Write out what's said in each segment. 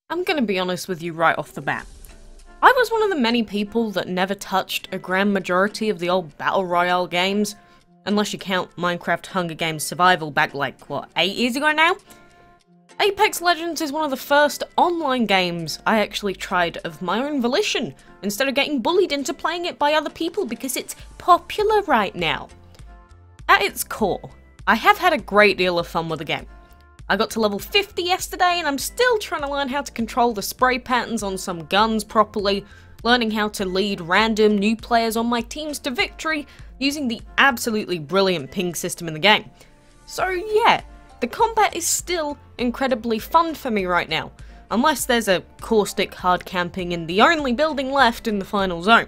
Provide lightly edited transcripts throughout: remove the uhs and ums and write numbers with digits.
I'm gonna be honest with you right off the bat. I was one of the many people that never touched a grand majority of the old Battle Royale games, unless you count Minecraft Hunger Games Survival back like, what, 8 years ago now? Apex Legends is one of the first online games I actually tried of my own volition, instead of getting bullied into playing it by other people because it's popular right now. At its core, I have had a great deal of fun with the game. I got to level 50 yesterday and I'm still trying to learn how to control the spray patterns on some guns properly, learning how to lead random new players on my teams to victory using the absolutely brilliant ping system in the game. So yeah, the combat is still incredibly fun for me right now, unless there's a caustic hard camping in the only building left in the final zone.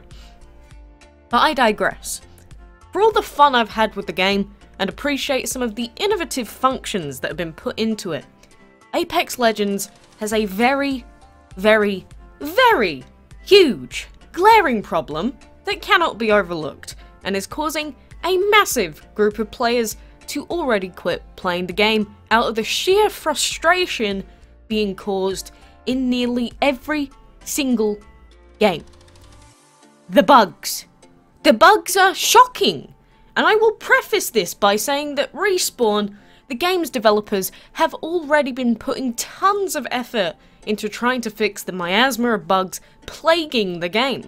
But I digress. For all the fun I've had with the game, and appreciate some of the innovative functions that have been put into it, Apex Legends has a very, very, very huge, glaring problem that cannot be overlooked, and is causing a massive group of players to already quit playing the game out of the sheer frustration being caused in nearly every single game. The bugs. The bugs are shocking! And I will preface this by saying that Respawn, the game's developers, have already been putting tons of effort into trying to fix the miasma of bugs plaguing the game.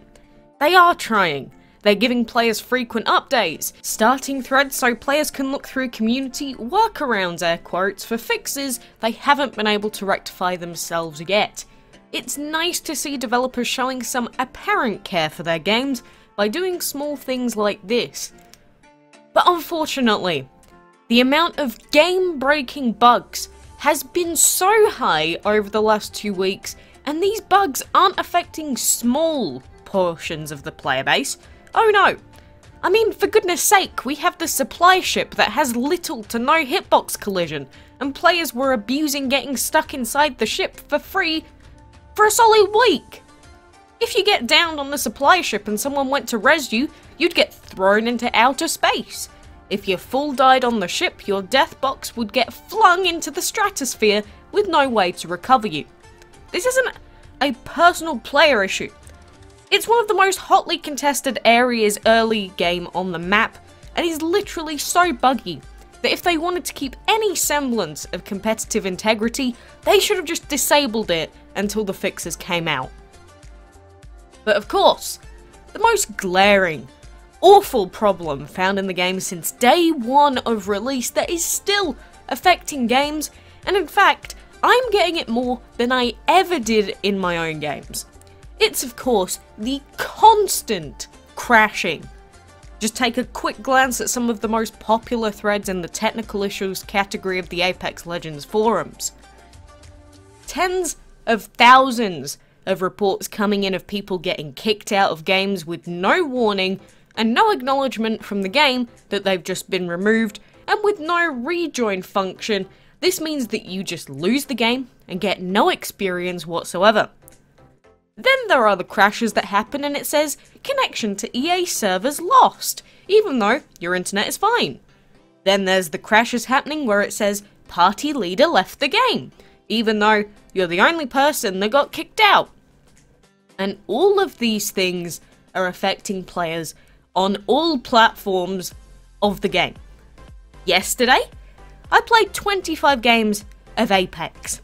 They are trying. They're giving players frequent updates, starting threads so players can look through community workarounds, air quotes, for fixes they haven't been able to rectify themselves yet. It's nice to see developers showing some apparent care for their games by doing small things like this. But unfortunately, the amount of game-breaking bugs has been so high over the last 2 weeks, and these bugs aren't affecting small portions of the player base. Oh no! I mean, for goodness sake, we have the supply ship that has little to no hitbox collision, and players were abusing getting stuck inside the ship for free for a solid week. If you get downed on the supply ship and someone went to res you, you'd get thrown into outer space. If you full died on the ship, your death box would get flung into the stratosphere with no way to recover you. This isn't a personal player issue. It's one of the most hotly contested areas early game on the map, and is literally so buggy that if they wanted to keep any semblance of competitive integrity, they should have just disabled it until the fixes came out. But of course, the most glaring, awful problem found in the game since day one of release that is still affecting games, and in fact, I'm getting it more than I ever did in my own games. It's of course the constant crashing. Just take a quick glance at some of the most popular threads in the technical issues category of the Apex Legends forums. Tens of thousands of reports coming in of people getting kicked out of games with no warning and no acknowledgement from the game that they've just been removed, and with no rejoin function. This means that you just lose the game and get no experience whatsoever. Then there are the crashes that happen and it says connection to EA servers lost, even though your internet is fine. Then there's the crashes happening where it says party leader left the game, even though you're the only person that got kicked out. And all of these things are affecting players on all platforms of the game. Yesterday, I played 25 games of Apex.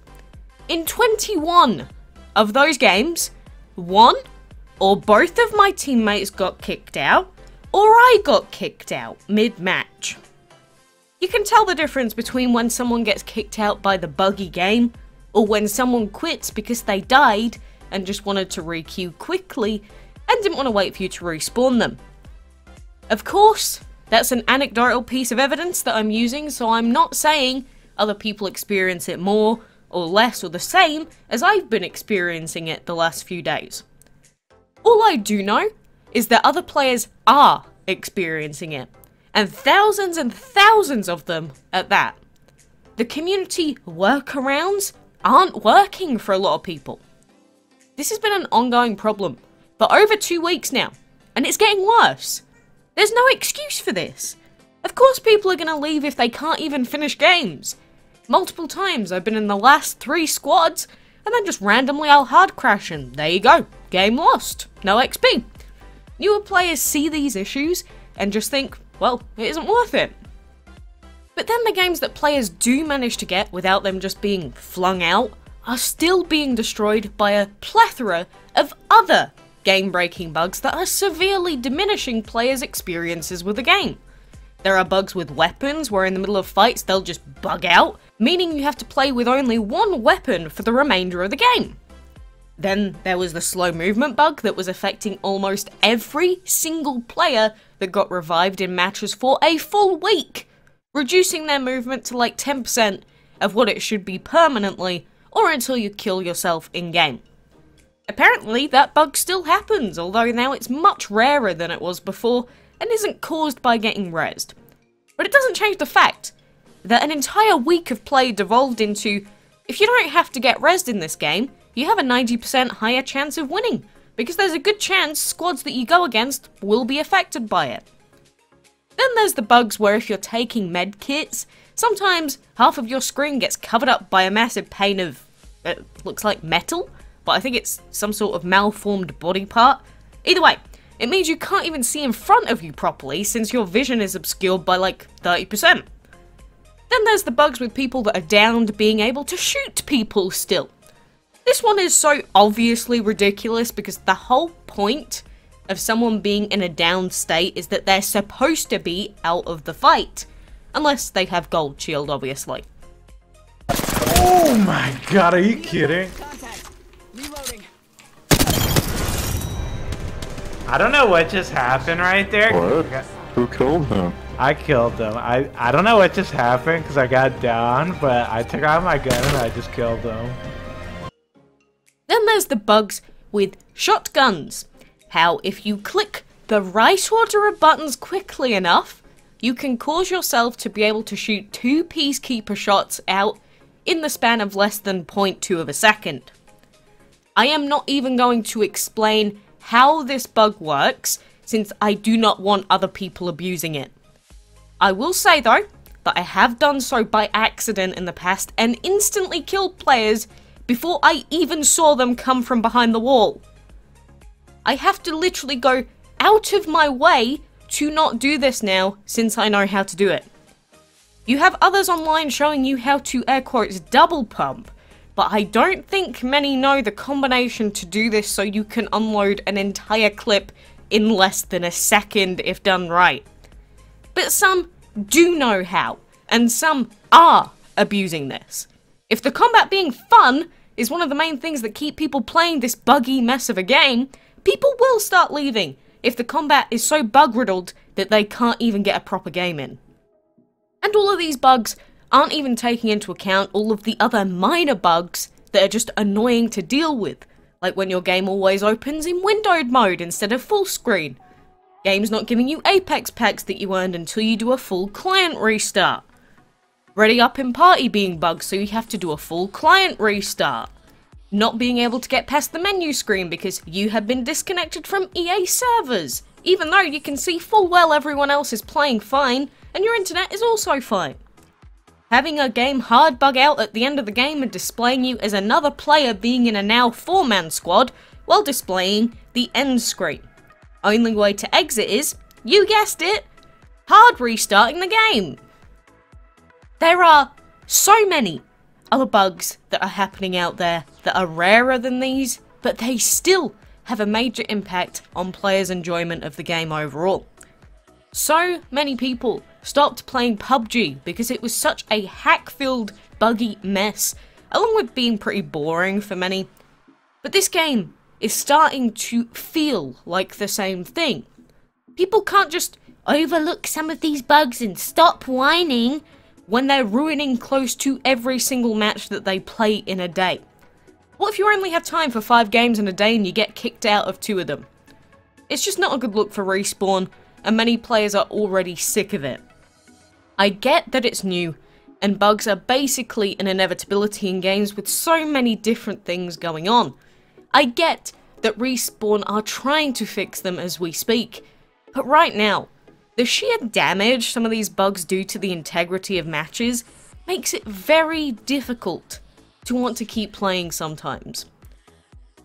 In 21 of those games, one or both of my teammates got kicked out, or I got kicked out mid-match. You can tell the difference between when someone gets kicked out by the buggy game, or when someone quits because they died and just wanted to re-queue quickly and didn't want to wait for you to respawn them. Of course, that's an anecdotal piece of evidence that I'm using, so I'm not saying other people experience it more or less or the same as I've been experiencing it the last few days. All I do know is that other players are experiencing it, and thousands of them at that. The community workarounds aren't working for a lot of people. This has been an ongoing problem for over 2 weeks now, and it's getting worse. There's no excuse for this. Of course people are going to leave if they can't even finish games. Multiple times I've been in the last 3 squads, and then just randomly I'll hard crash and there you go, game lost, no XP. Newer players see these issues and just think, well, it isn't worth it. But then the games that players do manage to get without them just being flung out are still being destroyed by a plethora of other game-breaking bugs that are severely diminishing players' experiences with the game. There are bugs with weapons where in the middle of fights they'll just bug out, meaning you have to play with only one weapon for the remainder of the game. Then there was the slow movement bug that was affecting almost every single player that got revived in matches for a full week, reducing their movement to like 10% of what it should be permanently, or until you kill yourself in-game. Apparently that bug still happens, although now it's much rarer than it was before and isn't caused by getting rezzed. But it doesn't change the fact that an entire week of play devolved into, if you don't have to get rezzed in this game, you have a 90% higher chance of winning, because there's a good chance squads that you go against will be affected by it. Then there's the bugs where if you're taking med kits, sometimes half of your screen gets covered up by a massive pane of, it looks like metal, but I think it's some sort of malformed body part. Either way, it means you can't even see in front of you properly since your vision is obscured by like 30%. Then there's the bugs with people that are downed being able to shoot people still. This one is so obviously ridiculous because the whole point of someone being in a downed state is that they're supposed to be out of the fight. Unless they have gold shield, obviously. Oh my god, are you kidding? I don't know what just happened right there. What? Who killed him? I killed him. I don't know what just happened because I got down, but I took out my gun and I just killed him. Then there's the bugs with shotguns. How if you click the right order of buttons quickly enough, you can cause yourself to be able to shoot 2 peacekeeper shots out in the span of less than 0.2 of a second. I am not even going to explain how this bug works, since I do not want other people abusing it. I will say though, that I have done so by accident in the past and instantly killed players before I even saw them come from behind the wall. I have to literally go out of my way to not do this now, since I know how to do it. You have others online showing you how to air quotes double pump, but I don't think many know the combination to do this so you can unload an entire clip in less than a second if done right. But some do know how, and some are abusing this. If the combat being fun is one of the main things that keep people playing this buggy mess of a game, people will start leaving if the combat is so bug-riddled that they can't even get a proper game in. And all of these bugs aren't even taking into account all of the other minor bugs that are just annoying to deal with, like when your game always opens in windowed mode instead of full screen. Games not giving you Apex packs that you earned until you do a full client restart. Ready up in party being bugged so you have to do a full client restart. Not being able to get past the menu screen because you have been disconnected from EA servers, even though you can see full well everyone else is playing fine and your internet is also fine. Having a game hard bug out at the end of the game and displaying you as another player being in a now 4-man squad while displaying the end screen. Only way to exit is, you guessed it, hard restarting the game. There are so many other bugs that are happening out there that are rarer than these, but they still have a major impact on players' enjoyment of the game overall. So many people stopped playing PUBG because it was such a hack-filled, buggy mess, along with being pretty boring for many. But this game is starting to feel like the same thing. People can't just overlook some of these bugs and stop whining when they're ruining close to every single match that they play in a day. What if you only have time for 5 games in a day and you get kicked out of 2 of them? It's just not a good look for Respawn, and many players are already sick of it. I get that it's new, and bugs are basically an inevitability in games with so many different things going on. I get that Respawn are trying to fix them as we speak, but right now, the sheer damage some of these bugs do to the integrity of matches makes it very difficult to want to keep playing sometimes.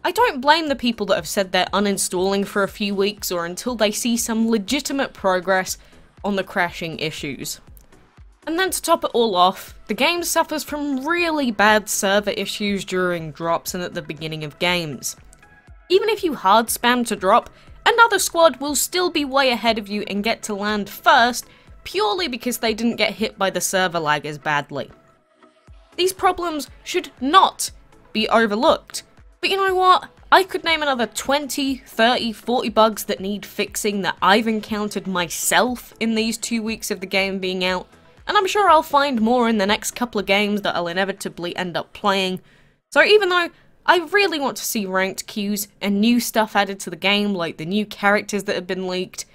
I don't blame the people that have said they're uninstalling for a few weeks or until they see some legitimate progress on the crashing issues. And then to top it all off, the game suffers from really bad server issues during drops and at the beginning of games. Even if you hard spam to drop, another squad will still be way ahead of you and get to land first purely because they didn't get hit by the server lag as badly. These problems should not be overlooked. But you know what? I could name another 20, 30, 40 bugs that need fixing that I've encountered myself in these 2 weeks of the game being out, and I'm sure I'll find more in the next couple of games that I'll inevitably end up playing. So even though I really want to see ranked queues and new stuff added to the game, like the new characters that have been leaked,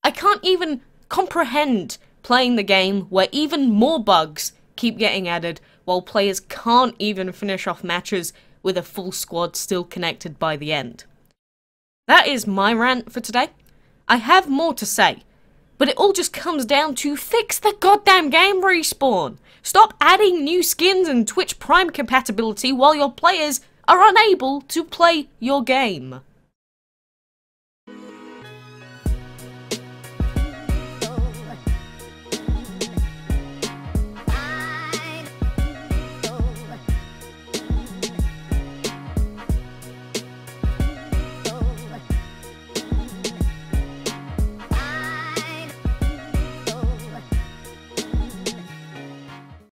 I can't even comprehend playing the game where even more bugs keep getting added while players can't even finish off matches with a full squad still connected by the end. That is my rant for today. I have more to say, but it all just comes down to fix the goddamn game respawn. Stop adding new skins and Twitch Prime compatibility while your players are unable to play your game.